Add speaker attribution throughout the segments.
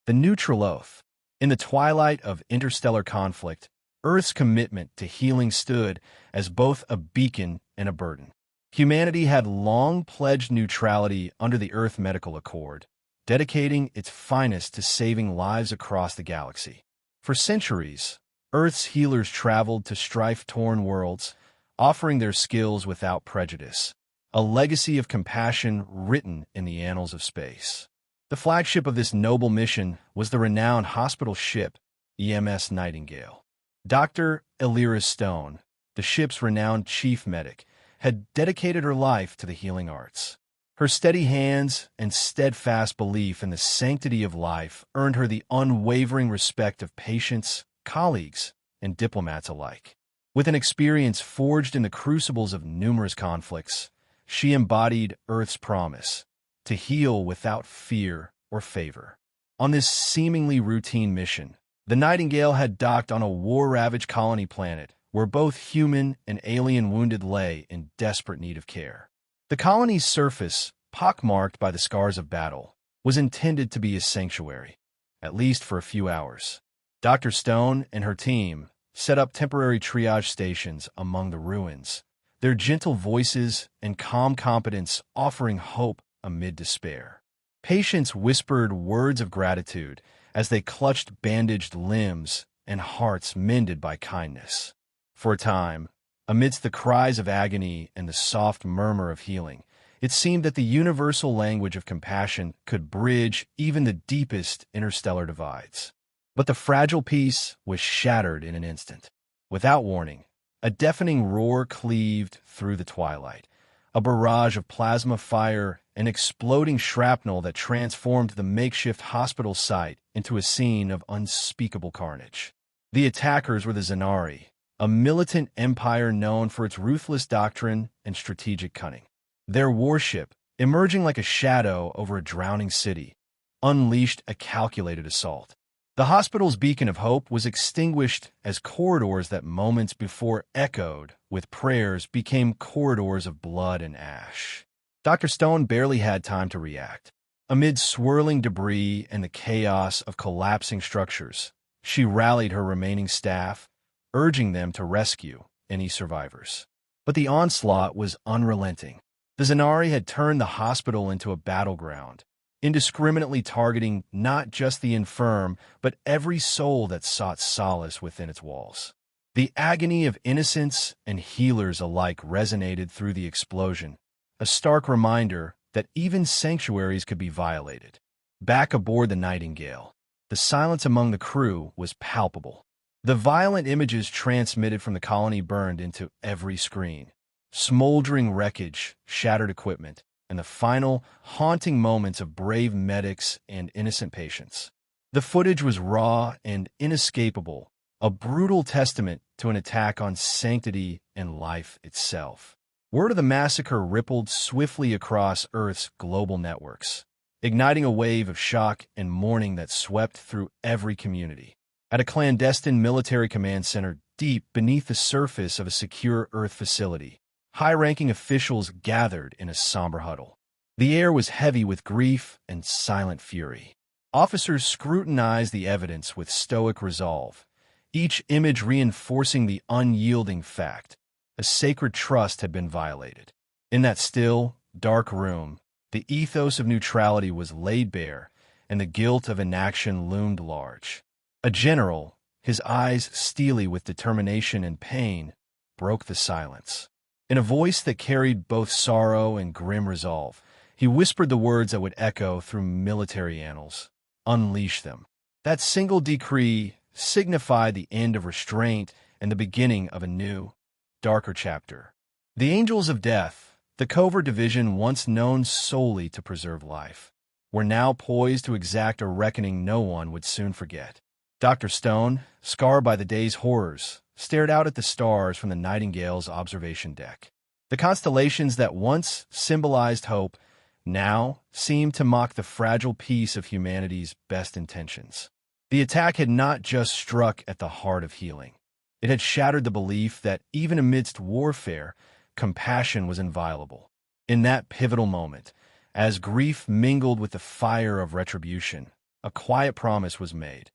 Speaker 1: The neutral oath. In the twilight of interstellar conflict, Earth's commitment to healing stood as both a beacon and a burden. Humanity had long pledged neutrality under the Earth Medical Accord, dedicating its finest to saving lives across the galaxy. For centuries, Earth's healers traveled to strife-torn worlds, offering their skills without prejudice, a legacy of compassion written in the annals of space. The flagship of this noble mission was the renowned hospital ship, EMS Nightingale. Dr. Elira Stone, the ship's renowned chief medic, had dedicated her life to the healing arts. Her steady hands and steadfast belief in the sanctity of life earned her the unwavering respect of patients, colleagues, and diplomats alike. With an experience forged in the crucibles of numerous conflicts, she embodied Earth's promise to heal without fear or favor. On this seemingly routine mission, the Nightingale had docked on a war-ravaged colony planet where both human and alien wounded lay in desperate need of care. The colony's surface, pockmarked by the scars of battle, was intended to be a sanctuary, at least for a few hours. Dr. Stone and her team set up temporary triage stations among the ruins, their gentle voices and calm competence offering hope amid despair. Patients whispered words of gratitude as they clutched bandaged limbs and hearts mended by kindness. For a time, amidst the cries of agony and the soft murmur of healing, it seemed that the universal language of compassion could bridge even the deepest interstellar divides. But the fragile peace was shattered in an instant. Without warning, a deafening roar cleaved through the twilight, a barrage of plasma fire and exploding shrapnel that transformed the makeshift hospital site into a scene of unspeakable carnage. The attackers were the Zanari, a militant empire known for its ruthless doctrine and strategic cunning. Their warship, emerging like a shadow over a drowning city, unleashed a calculated assault. The hospital's beacon of hope was extinguished as corridors that moments before echoed with prayers became corridors of blood and ash. Dr. Stone barely had time to react. Amid swirling debris and the chaos of collapsing structures, she rallied her remaining staff, urging them to rescue any survivors. But the onslaught was unrelenting. The Zanari had turned the hospital into a battleground, indiscriminately targeting not just the infirm, but every soul that sought solace within its walls. The agony of innocents and healers alike resonated through the explosion, a stark reminder that even sanctuaries could be violated. Back aboard the Nightingale, the silence among the crew was palpable. The violent images transmitted from the colony burned into every screen. Smoldering wreckage, shattered equipment, and the final, haunting moments of brave medics and innocent patients. The footage was raw and inescapable, a brutal testament to an attack on sanctity and life itself. Word of the massacre rippled swiftly across Earth's global networks, igniting a wave of shock and mourning that swept through every community. At a clandestine military command center deep beneath the surface of a secure Earth facility, high-ranking officials gathered in a somber huddle. The air was heavy with grief and silent fury. Officers scrutinized the evidence with stoic resolve, each image reinforcing the unyielding fact: a sacred trust had been violated. In that still, dark room, the ethos of neutrality was laid bare, and the guilt of inaction loomed large. A general, his eyes steely with determination and pain, broke the silence. In a voice that carried both sorrow and grim resolve, he whispered the words that would echo through military annals: "Unleash them." That single decree signified the end of restraint and the beginning of a new, darker chapter. The Angels of Death, the covert division once known solely to preserve life, were now poised to exact a reckoning no one would soon forget. Dr. Stone, scarred by the day's horrors, stared out at the stars from the Nightingale's observation deck. The constellations that once symbolized hope now seemed to mock the fragile peace of humanity's best intentions. The attack had not just struck at the heart of healing. It had shattered the belief that even amidst warfare, compassion was inviolable. In that pivotal moment, as grief mingled with the fire of retribution, a quiet promise was made.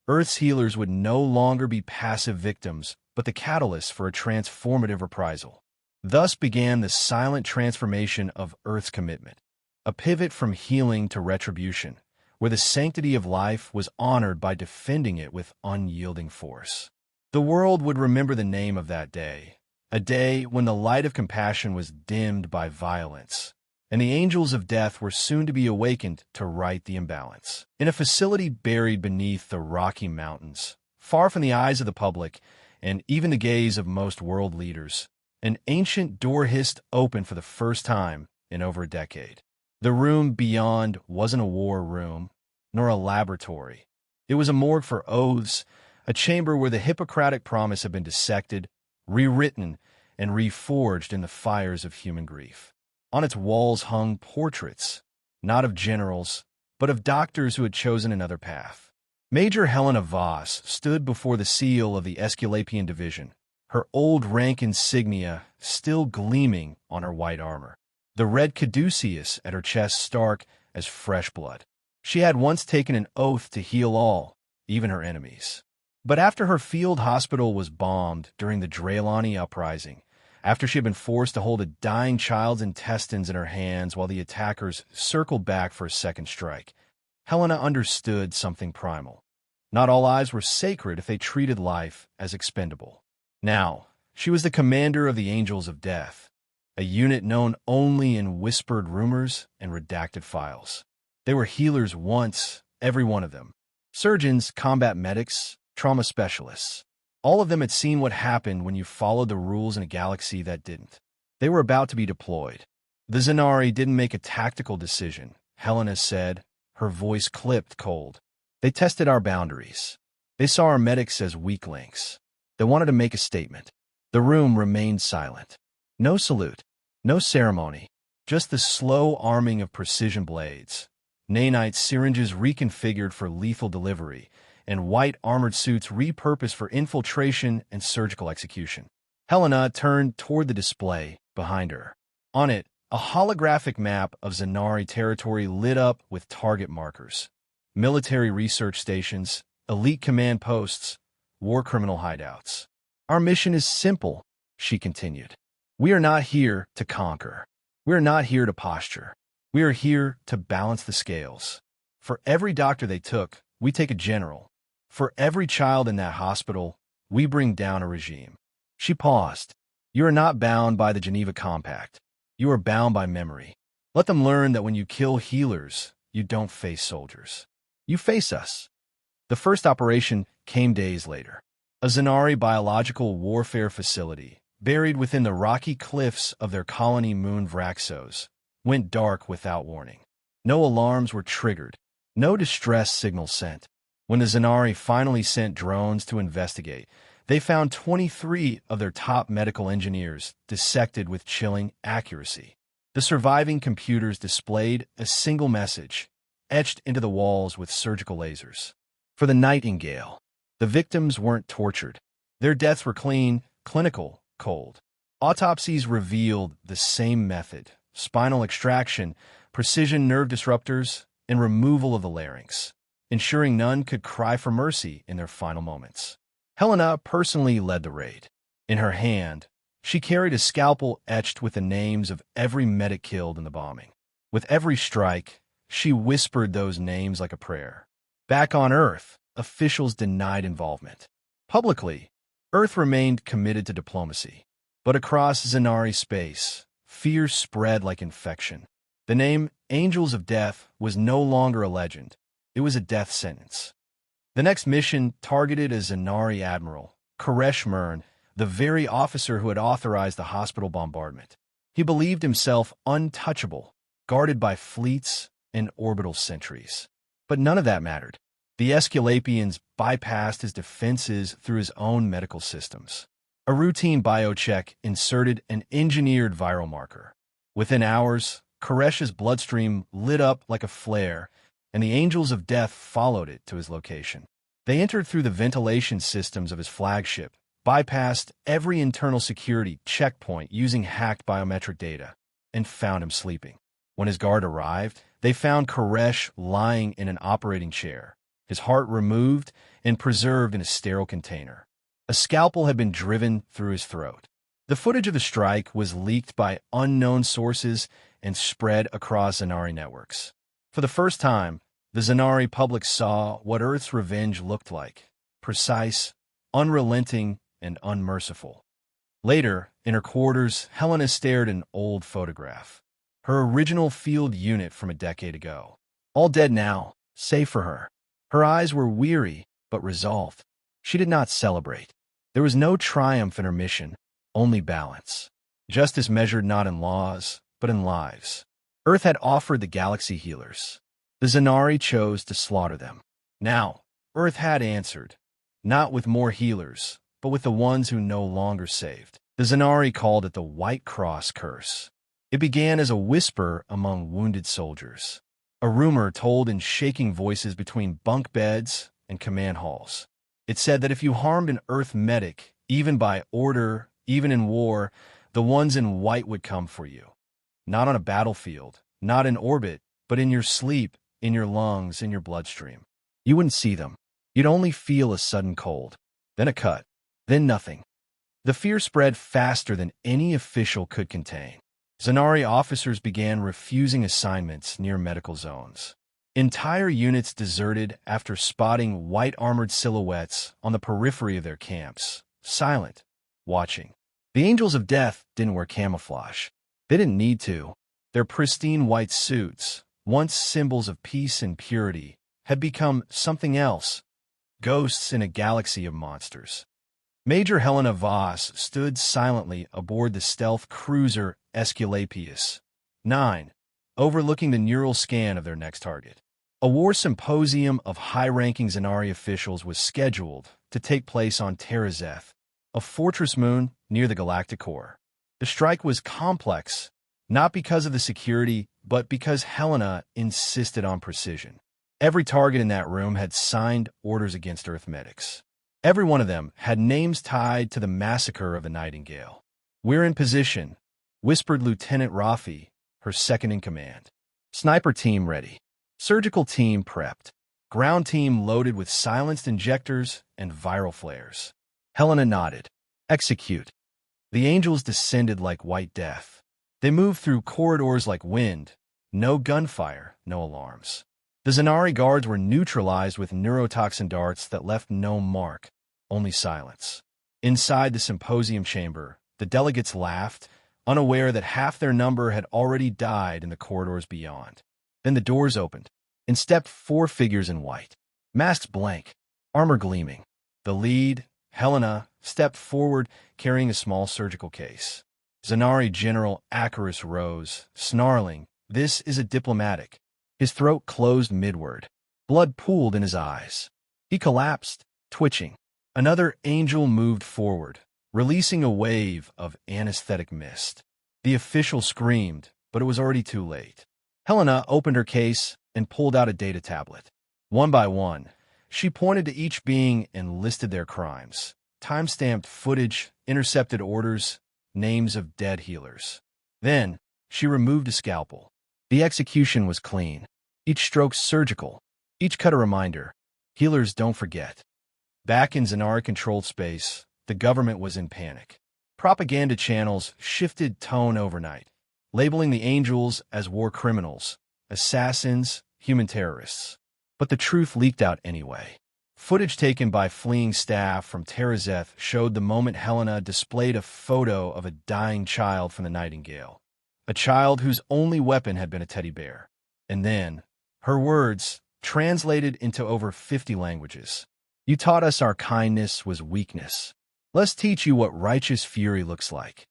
Speaker 1: Earth's healers would no longer be passive victims, but the catalyst for a transformative reprisal. Thus began the silent transformation of Earth's commitment, a pivot from healing to retribution, where the sanctity of life was honored by defending it with unyielding force. The world would remember the name of that day, a day when the light of compassion was dimmed by violence, and the angels of death were soon to be awakened to right the imbalance. In a facility buried beneath the Rocky Mountains, far from the eyes of the public and even the gaze of most world leaders, an ancient door hissed open for the first time in over a decade. The room beyond wasn't a war room, nor a laboratory. It was a morgue for oaths, a chamber where the Hippocratic promise had been dissected, rewritten, and reforged in the fires of human grief. On its walls hung portraits, not of generals, but of doctors who had chosen another path. Major Helena Voss stood before the seal of the Aesculapian Division, her old rank insignia still gleaming on her white armor, the red caduceus at her chest stark as fresh blood. She had once taken an oath to heal all, even her enemies. But after her field hospital was bombed during the Draylani uprising, after she had been forced to hold a dying child's intestines in her hands while the attackers circled back for a second strike, Helena understood something primal. Not all lives were sacred if they treated life as expendable. Now, she was the commander of the Angels of Death, a unit known only in whispered rumors and redacted files. They were healers once, every one of them. Surgeons, combat medics, trauma specialists. All of them had seen what happened when you followed the rules in a galaxy that didn't. They were about to be deployed. The Zanari didn't make a tactical decision, Helena said, her voice clipped cold. They tested our boundaries. They saw our medics as weak links. They wanted to make a statement. The room remained silent. No salute, no ceremony, just the slow arming of precision blades, nanite syringes reconfigured for lethal delivery, and white armored suits repurposed for infiltration and surgical execution. Helena turned toward the display behind her. On it, a holographic map of Zanari territory lit up with target markers, military research stations, elite command posts, war criminal hideouts. Our mission is simple, she continued. We are not here to conquer. We are not here to posture. We are here to balance the scales. For every doctor they took, we take a general. For every child in that hospital, we bring down a regime. She paused. You are not bound by the Geneva Compact. You are bound by memory. Let them learn that when you kill healers, you don't face soldiers. You face us. The first operation came days later. A Zanari biological warfare facility, buried within the rocky cliffs of their colony moon Vraxos, went dark without warning. No alarms were triggered, no distress signals sent. When the Zanari finally sent drones to investigate, they found 23 of their top medical engineers dissected with chilling accuracy. The surviving computers displayed a single message, etched into the walls with surgical lasers. For the Nightingale, the victims weren't tortured. Their deaths were clean, clinical, cold. Autopsies revealed the same method: spinal extraction, precision nerve disruptors, and removal of the larynx, ensuring none could cry for mercy in their final moments. Helena personally led the raid. In her hand, she carried a scalpel etched with the names of every medic killed in the bombing. With every strike, she whispered those names like a prayer. Back on Earth, officials denied involvement. Publicly, Earth remained committed to diplomacy. But across Zanari space, fear spread like infection. The name Angels of Death was no longer a legend. It was a death sentence. The next mission targeted a Zanari admiral, Koresh Mern, the very officer who had authorized the hospital bombardment. He believed himself untouchable, guarded by fleets and orbital sentries. But none of that mattered. The Aesculapians bypassed his defenses through his own medical systems. A routine biocheck inserted an engineered viral marker. Within hours, Koresh's bloodstream lit up like a flare, and the Angels of Death followed it to his location. They entered through the ventilation systems of his flagship, bypassed every internal security checkpoint using hacked biometric data, and found him sleeping. When his guard arrived, They found Koresh lying in an operating chair, his heart removed and preserved in a sterile container. A scalpel had been driven through his throat. The footage of the strike was leaked by unknown sources and spread across Zanari networks. For the first time, the Zanari public saw what Earth's revenge looked like: precise, unrelenting, and unmerciful. Later, in her quarters, Helena stared at an old photograph. Her original field unit from a decade ago. All dead now, save for her. Her eyes were weary, but resolved. She did not celebrate. There was no triumph in her mission, only balance. Justice measured not in laws, but in lives. Earth had offered the galaxy healers. The Zanari chose to slaughter them. Now, Earth had answered, not with more healers, but with the ones who no longer saved. The Zanari called it the White Cross Curse. It began as a whisper among wounded soldiers, a rumor told in shaking voices between bunk beds and command halls. It said that if you harmed an Earth medic, even by order, even in war, the ones in white would come for you. Not on a battlefield, not in orbit, but in your sleep, in your lungs, in your bloodstream. You wouldn't see them. You'd only feel a sudden cold, then a cut, then nothing. The fear spread faster than any official could contain. Zanari officers began refusing assignments near medical zones. Entire units deserted after spotting white armored silhouettes on the periphery of their camps, silent, watching. The Angels of Death didn't wear camouflage. They didn't need to. Their pristine white suits, once symbols of peace and purity, had become something else, ghosts in a galaxy of monsters. Major Helena Voss stood silently aboard the stealth cruiser Esculapius 9, overlooking the neural scan of their next target. A war symposium of high-ranking Zanari officials was scheduled to take place on Terazeth, a fortress moon near the galactic core. The strike was complex, not because of the security, but because Helena insisted on precision. Every target in that room had signed orders against Earth medics. Every one of them had names tied to the massacre of the Nightingale. "We're in position," whispered Lieutenant Rafi, her second-in-command. "Sniper team ready. Surgical team prepped. Ground team loaded with silenced injectors and viral flares." Helena nodded. "Execute." The Angels descended like white death. They moved through corridors like wind. No gunfire, no alarms. The Zanari guards were neutralized with neurotoxin darts that left no mark, only silence. Inside the symposium chamber, the delegates laughed, unaware that half their number had already died in the corridors beyond. Then the doors opened, and stepped 4 figures in white, masks blank, armor gleaming. The lead, Helena, stepped forward carrying a small surgical case. Zanari General Acarus rose, snarling, "This is a diplomatic." His throat closed midward. Blood pooled in his eyes. He collapsed, twitching. Another angel moved forward, releasing a wave of anesthetic mist. The official screamed, but it was already too late. Helena opened her case and pulled out a data tablet. One by one, she pointed to each being and listed their crimes. Time-stamped footage, intercepted orders, names of dead healers. Then, she removed a scalpel. The execution was clean. Each stroke surgical. Each cut a reminder. Healers don't forget. Back in Zanari-controlled space, the government was in panic. Propaganda channels shifted tone overnight, labeling the Angels as war criminals, assassins, human terrorists. But the truth leaked out anyway. Footage taken by fleeing staff from Terazeth showed the moment Helena displayed a photo of a dying child from the Nightingale. A child whose only weapon had been a teddy bear. And then, her words, translated into over 50 languages. "You taught us our kindness was weakness. Let's teach you what righteous fury looks like."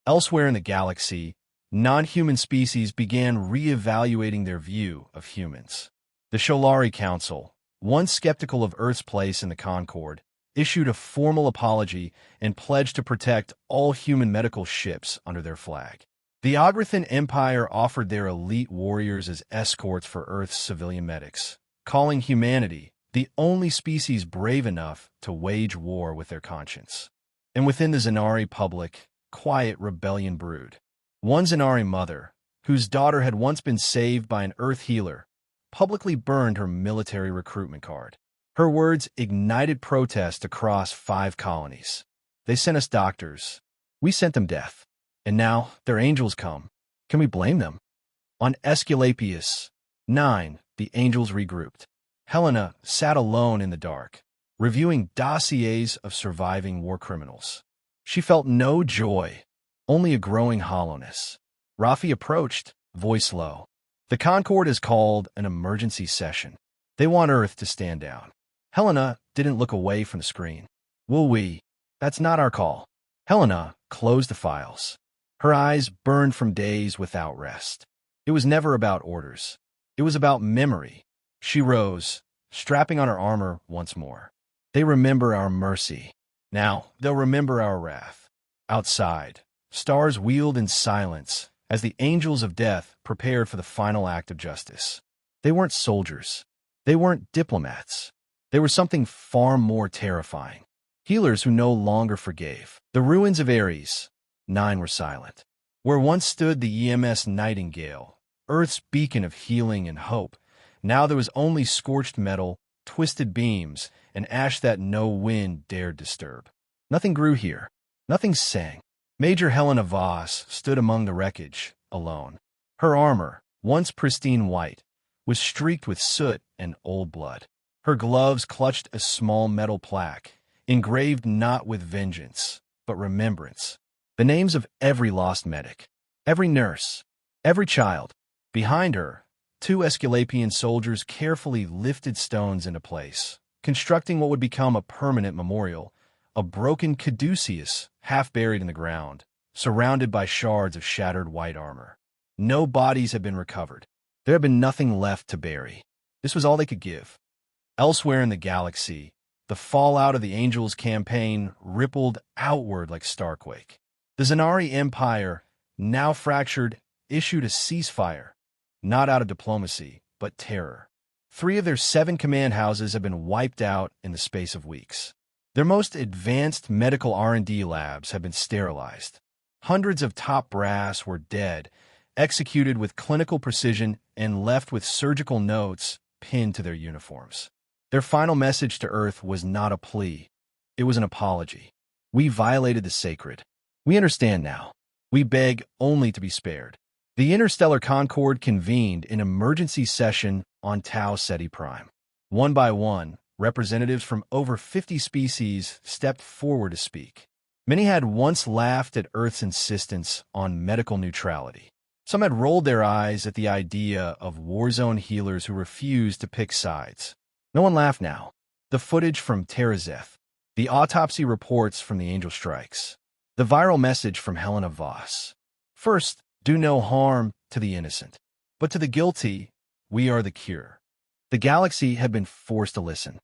Speaker 1: Elsewhere in the galaxy, non-human species began re-evaluating their view of humans. The Sholari Council, once skeptical of Earth's place in the Concord, issued a formal apology and pledged to protect all human medical ships under their flag. The Ogrethan Empire offered their elite warriors as escorts for Earth's civilian medics, calling humanity the only species brave enough to wage war with their conscience. And within the Zanari public, quiet rebellion brewed. One Zanari mother, whose daughter had once been saved by an Earth healer, publicly burned her military recruitment card. Her words ignited protest across 5 colonies. They sent us doctors. We sent them death. And now their angels come. Can we blame them? On Aesculapius 9, the angels regrouped. Helena sat alone in the dark, reviewing dossiers of surviving war criminals. She felt no joy, only a growing hollowness. Rafi approached, voice low. The Concord is called an emergency session. They want Earth to stand down. Helena didn't look away from the screen. Will we? That's not our call. Helena closed the files. Her eyes burned from days without rest. It was never about orders. It was about memory. She rose, strapping on her armor once more. They remember our mercy. Now they'll remember our wrath. Outside, stars wheeled in silence as the angels of death prepared for the final act of justice. They weren't soldiers. They weren't diplomats. They were something far more terrifying. Healers who no longer forgave. The ruins of Ares 9 were silent. Where once stood the EMS Nightingale, Earth's beacon of healing and hope, now there was only scorched metal, twisted beams, and ash that no wind dared disturb. Nothing grew here. Nothing sang. Major Helena Voss stood among the wreckage, alone. Her armor, once pristine white, was streaked with soot and old blood. Her gloves clutched a small metal plaque, engraved not with vengeance, but remembrance. The names of every lost medic, every nurse, every child. Behind her, 2 Aesculapian soldiers carefully lifted stones into place, constructing what would become a permanent memorial, a broken caduceus half buried in the ground, surrounded by shards of shattered white armor. No bodies had been recovered. There had been nothing left to bury. This was all they could give. Elsewhere in the galaxy, the fallout of the Angels' campaign rippled outward like starquake. The Zanari Empire, now fractured, issued a ceasefire, not out of diplomacy, but terror. 3 of their 7 command houses had been wiped out in the space of weeks. Their most advanced medical R&D labs had been sterilized. Hundreds of top brass were dead, executed with clinical precision and left with surgical notes pinned to their uniforms. Their final message to Earth was not a plea. It was an apology. We violated the sacred. We understand now. We beg only to be spared. The Interstellar Concord convened an emergency session on Tau Ceti Prime. One by one, representatives from over 50 species stepped forward to speak. Many had once laughed at Earth's insistence on medical neutrality. Some had rolled their eyes at the idea of war-zone healers who refused to pick sides. No one laughed now. The footage from Terazeth, the autopsy reports from the Angel Strikes, the viral message from Helena Voss. First, do no harm to the innocent, but to the guilty, we are the cure. The galaxy had been forced to listen.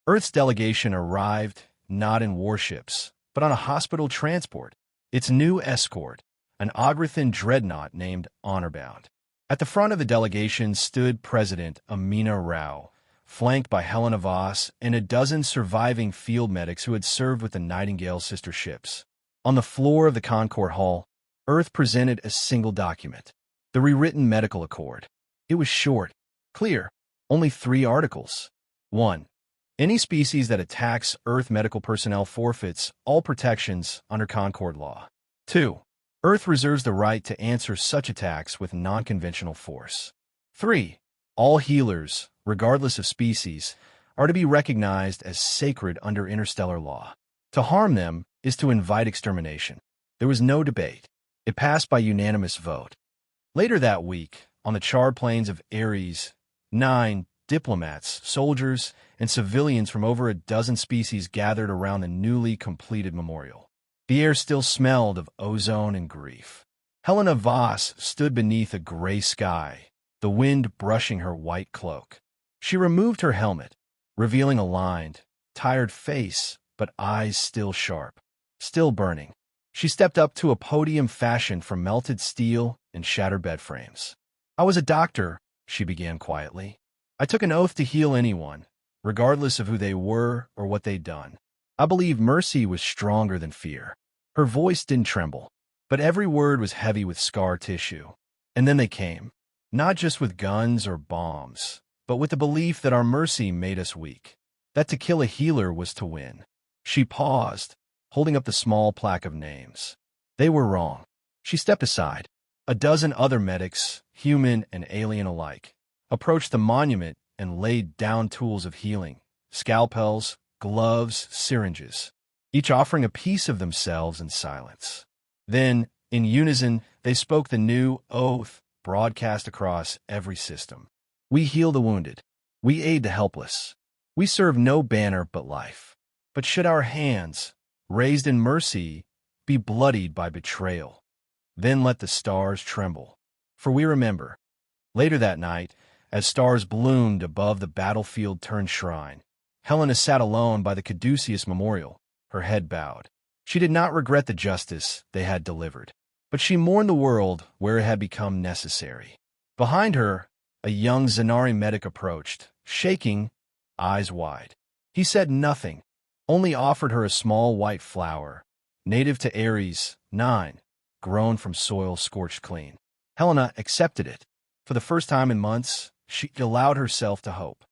Speaker 1: Earth's delegation arrived not in warships, but on a hospital transport, its new escort, an Ogrethan dreadnought named Honorbound. At the front of the delegation stood President Amina Rao, flanked by Helena Voss and a dozen surviving field medics who had served with the Nightingale sister ships. On the floor of the Concord Hall, Earth presented a single document, the rewritten medical accord. It was short, clear, only 3 articles. 1. Any species that attacks Earth medical personnel forfeits all protections under Concord law. 2. Earth reserves the right to answer such attacks with non-conventional force. 3. All healers, regardless of species, are to be recognized as sacred under interstellar law. To harm them is to invite extermination. There was no debate. It passed by unanimous vote. Later that week, on the charred plains of Ares, 9 diplomats, soldiers, and civilians from over a dozen species gathered around the newly completed memorial. The air still smelled of ozone and grief. Helena Voss stood beneath a gray sky, the wind brushing her white cloak. She removed her helmet, revealing a lined, tired face, but eyes still sharp, still burning. She stepped up to a podium fashioned from melted steel and shattered bed frames. I was a doctor, she began quietly. I took an oath to heal anyone, regardless of who they were or what they'd done. I believe mercy was stronger than fear. Her voice didn't tremble, but every word was heavy with scar tissue. And then they came, not just with guns or bombs, but with the belief that our mercy made us weak, that to kill a healer was to win. She paused, holding up the small plaque of names. They were wrong. She stepped aside. A dozen other medics, human and alien alike, approached the monument and laid down tools of healing, scalpels, gloves, syringes, each offering a piece of themselves in silence. Then, in unison, they spoke the new oath broadcast across every system. We heal the wounded. We aid the helpless. We serve no banner but life. But should our hands, raised in mercy, be bloodied by betrayal, then let the stars tremble. For we remember. Later that night, as stars bloomed above the battlefield-turned shrine, Helena sat alone by the caduceus memorial, her head bowed. She did not regret the justice they had delivered, but she mourned the world where it had become necessary. Behind her, a young Zanari medic approached, shaking, eyes wide. He said nothing, only offered her a small white flower, native to Ares 9, grown from soil scorched clean. Helena accepted it. For the first time in months, she allowed herself to hope.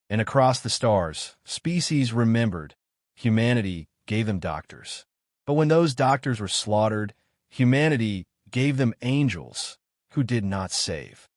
Speaker 1: And across the stars, species remembered. Humanity gave them doctors. But when those doctors were slaughtered, humanity gave them angels who did not save.